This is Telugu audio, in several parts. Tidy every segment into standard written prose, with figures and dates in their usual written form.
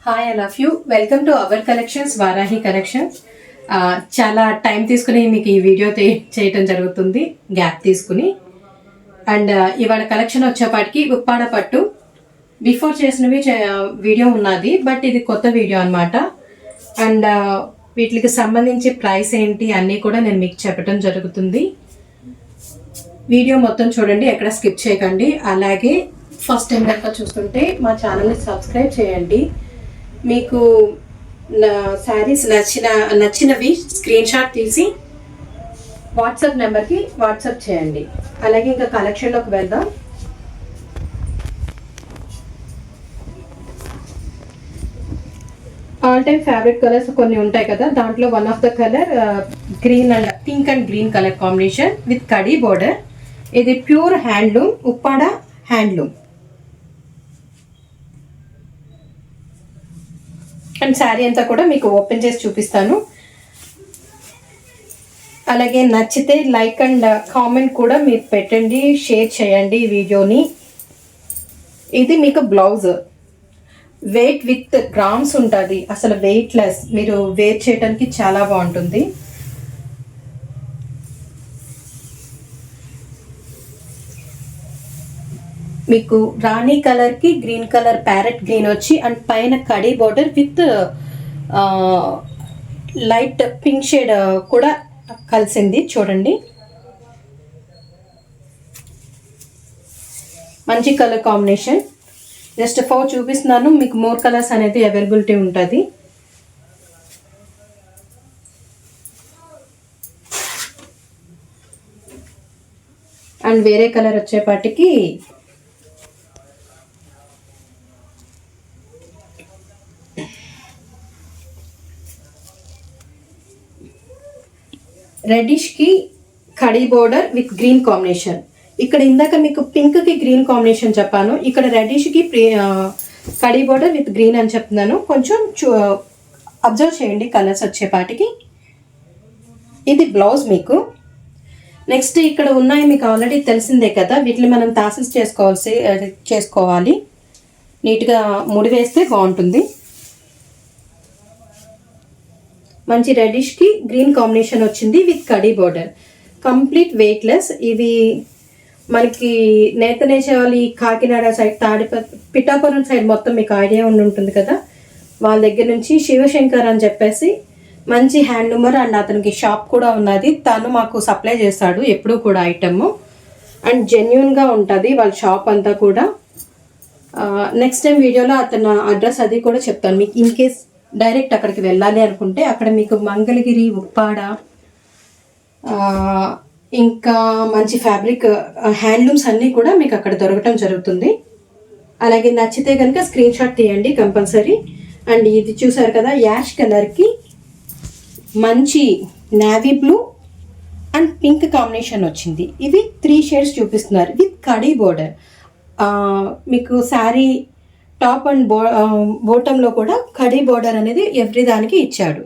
Hi, I love you. Welcome to our collections, Varahi collections. చాలా టైం తీసుకుని మీకు ఈ వీడియో చేయటం జరుగుతుంది, గ్యాప్ తీసుకుని. అండ్ ఇవాళ కలెక్షన్ వచ్చేపాటికి ఉప్పాడ పట్టు బిఫోర్ చేసినవి వీడియో ఉన్నది, బట్ ఇది కొత్త వీడియో అనమాట. అండ్ వీటికి సంబంధించి ప్రైస్ ఏంటి అన్నీ కూడా నేను మీకు చెప్పడం జరుగుతుంది. వీడియో మొత్తం చూడండి, ఎక్కడ స్కిప్ చేయకండి. అలాగే ఫస్ట్ టైం కనుక చూస్తుంటే మా ఛానల్ని సబ్స్క్రైబ్ చేయండి. మీకు శారీస్ నచ్చినవి స్క్రీన్ షాట్ తీసి వాట్సాప్ నెంబర్కి వాట్సాప్ చేయండి. అలాగే ఇంకా కలెక్షన్లోకి వెళ్దాం. ఆల్ టైమ్ ఫేవరెట్ కలర్స్ కొన్ని ఉంటాయి కదా, దాంట్లో one of the colour green and pink and green colour combination with కడీ బోర్డర్. ఇది pure handloom, Uppada handloom. And sari అంతా కూడా మీకు ఓపెన్ చేసి చూపిస్తాను. అలాగే నచ్చితే లైక్ అండ్ కామెంట్ కూడా మీరు పెట్టండి, షేర్ చేయండి ఈ వీడియోని. ఇది మీకు బ్లౌజ్, వెయిట్ విత్ గ్రామ్స్ ఉంటుంది, అసలు వెయిట్ లెస్, మీరు వేర్ చేయడానికి చాలా బాగుంటుంది. మీకు రాణి కలర్కి గ్రీన్ కలర్ ప్యారెట్ గ్రీన్ వచ్చి అండ్ పైన khadi border with light pink shade కూడా కలిసింది. చూడండి, మంచి కలర్ కాంబినేషన్. జస్ట్ 4 చూపిస్తున్నాను, మీకు మోర్ కలర్స్ అనేది అవైలబిలిటీ ఉంటుంది. అండ్ వేరే కలర్ వచ్చేపాటికి రెడ్డిష్కి కడీ బోర్డర్ విత్ గ్రీన్ కాంబినేషన్. ఇక్కడ ఇందాక మీకు పింక్కి గ్రీన్ కాంబినేషన్ చెప్పాను, ఇక్కడ రెడ్డిష్కి కడీ బోర్డర్ విత్ గ్రీన్ అని చెప్తున్నాను. కొంచెం అబ్జర్వ్ చేయండి కలర్స్ వచ్చేపాటికి. ఇది బ్లౌజ్ మీకు. నెక్స్ట్ ఇక్కడ ఉన్నాయి మీకు ఆల్రెడీ తెలిసిందే కదా, వీటిని మనం తాసిల్స్ చేసుకోవాలి. నీట్గా ముడి వేస్తే బాగుంటుంది. మంచి రెడ్డిష్కి గ్రీన్ కాంబినేషన్ వచ్చింది విత్ కడీ బోర్డర్. Complete weightless. ఇవి మనకి నేతనేచేవాలి కాకినాడ సైడ్, పిఠాపురం సైడ్ మొత్తం మీకు ఐడియా ఉంటుంది కదా, వాళ్ళ దగ్గర నుంచి శివశంకర్ అని చెప్పేసి మంచి హ్యాండ్లూమర్ అండ్ అతనికి షాప్ కూడా ఉన్నది. తను మాకు సప్లై చేస్తాడు ఎప్పుడూ కూడా ఐటమ్. అండ్ జెన్యున్గా ఉంటుంది వాళ్ళ షాప్ అంతా కూడా. నెక్స్ట్ టైం వీడియోలో అతను అడ్రస్ అది కూడా చెప్తాను మీకు. ఇన్ కేస్ డైరెక్ట్ అక్కడికి వెళ్ళాలి అనుకుంటే అక్కడ మీకు మంగళగిరి, ఉప్పాడ, ఇంకా మంచి ఫ్యాబ్రిక్ హ్యాండ్లూమ్స్ అన్నీ కూడా మీకు అక్కడ దొరకటం జరుగుతుంది. అలాగే నచ్చితే కనుక స్క్రీన్ షాట్ తీయండి కంపల్సరీ. అండ్ ఇది చూసారు కదా, యాష్ కలర్కి మంచి navy blue and pink combination వచ్చింది. ఇవి 3 షేడ్స్ చూపిస్తున్నారు విత్ కడీ బోర్డర్. మీకు శారీ టాప్ అండ్ బోటంలో కూడా కడీ బోర్డర్ అనేది ఎవ్రీ దానికి ఇచ్చాడు.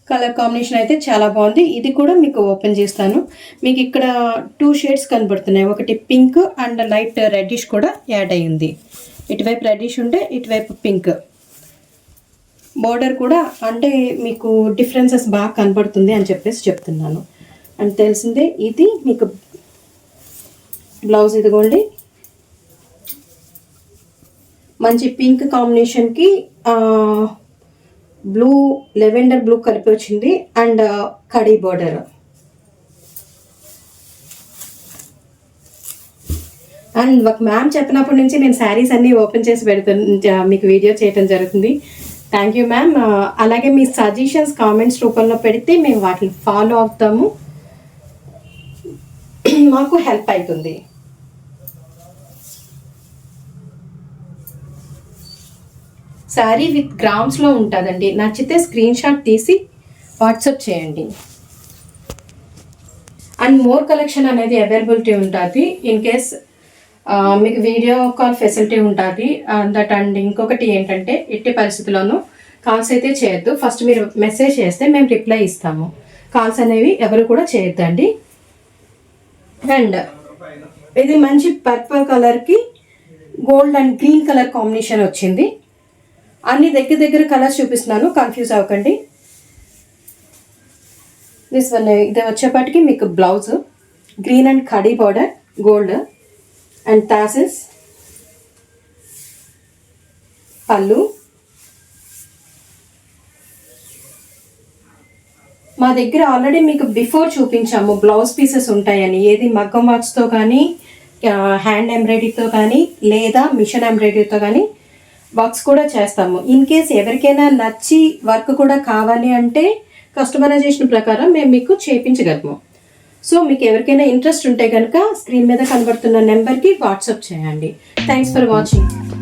కలర్ కాంబినేషన్ అయితే చాలా బాగుంది. ఇది కూడా మీకు ఓపెన్ చేస్తాను. మీకు ఇక్కడ 2 షేడ్స్ కనబడుతున్నాయి, ఒకటి పింక్ అండ్ లైట్ రెడ్డిష్ కూడా యాడ్ అయ్యింది. ఇటువైపు రెడ్డిష్ ఉంటే ఇటువైపు పింక్. బోర్డర్ కూడా అంటే మీకు డిఫరెన్సెస్ బాగా కనబడుతుంది అని చెప్పేసి చెప్తున్నాను. అండ్ తెలిసిందే. ఇది మీకు బ్లౌజ్, ఇదిగోండి మంచి పింక్ కాంబినేషన్కి బ్లూ, లెవెండర్ బ్లూ కలిపి వచ్చింది అండ్ కడీ బోర్డర్. అండ్ ఒక మ్యామ్ చెప్పినప్పటి నుంచి నేను శారీస్ అన్నీ ఓపెన్ చేసి మీకు వీడియో చేయడం జరుగుతుంది. Thank you ma'am. అలాగే మీ సజెషన్స్ కామెంట్స్ రూపంలో పెడితే మేము వాటిని ఫాలో అవుతాము, మాకు హెల్ప్ అవుతుంది. శారీ విత్ గ్రామ్స్లో ఉంటుందండి. నచ్చితే స్క్రీన్ షాట్ తీసి వాట్సాప్ చేయండి. అండ్ మోర్ కలెక్షన్ అనేది అవైలబిలిటీ ఉంటుంది. ఇన్ కేస్ మీకు వీడియో కాల్ ఫెసిలిటీ ఉంటుంది దట్. అండ్ ఇంకొకటి ఏంటంటే, ఎట్టి పరిస్థితుల్లోనూ కాల్స్ అయితే చేయొద్దు. ఫస్ట్ మీరు మెసేజ్ చేస్తే మేము రిప్లై ఇస్తాము. కాల్స్ అనేవి ఎవరు కూడా చేయొద్దండి. అండ్ ఇది మంచి పర్పుల్ కలర్కి gold and green colour combination వచ్చింది. అన్ని దగ్గర దగ్గర కలర్స్ చూపిస్తున్నాను, కన్ఫ్యూజ్ అవ్వకండి. దిస్ వన్ ఇది వచ్చేపాటికి మీకు blouse green and khadi border gold and tassels, పళ్ళు. మా దగ్గర ఆల్రెడీ మీకు బిఫోర్ చూపించాము బ్లౌజ్ పీసెస్ ఉంటాయని, ఏది మగ్గం వర్క్స్తో కానీ హ్యాండ్ ఎంబ్రాయిడరీతో కానీ లేదా మిషన్ ఎంబ్రాయిడరీతో కానీ వర్క్స్ కూడా చేస్తాము. ఇన్ కేస్ ఎవరికైనా నచ్చి వర్క్ కూడా కావాలి అంటే కస్టమైజేషన్ ప్రకారం మేము మీకు చేయించగలము. సో మీకు ఎవరికైనా ఇంట్రెస్ట్ ఉంటే కనుక స్క్రీన్ మీద కనబడుతున్న నెంబర్కి వాట్సాప్ చేయండి. Thanks for watching.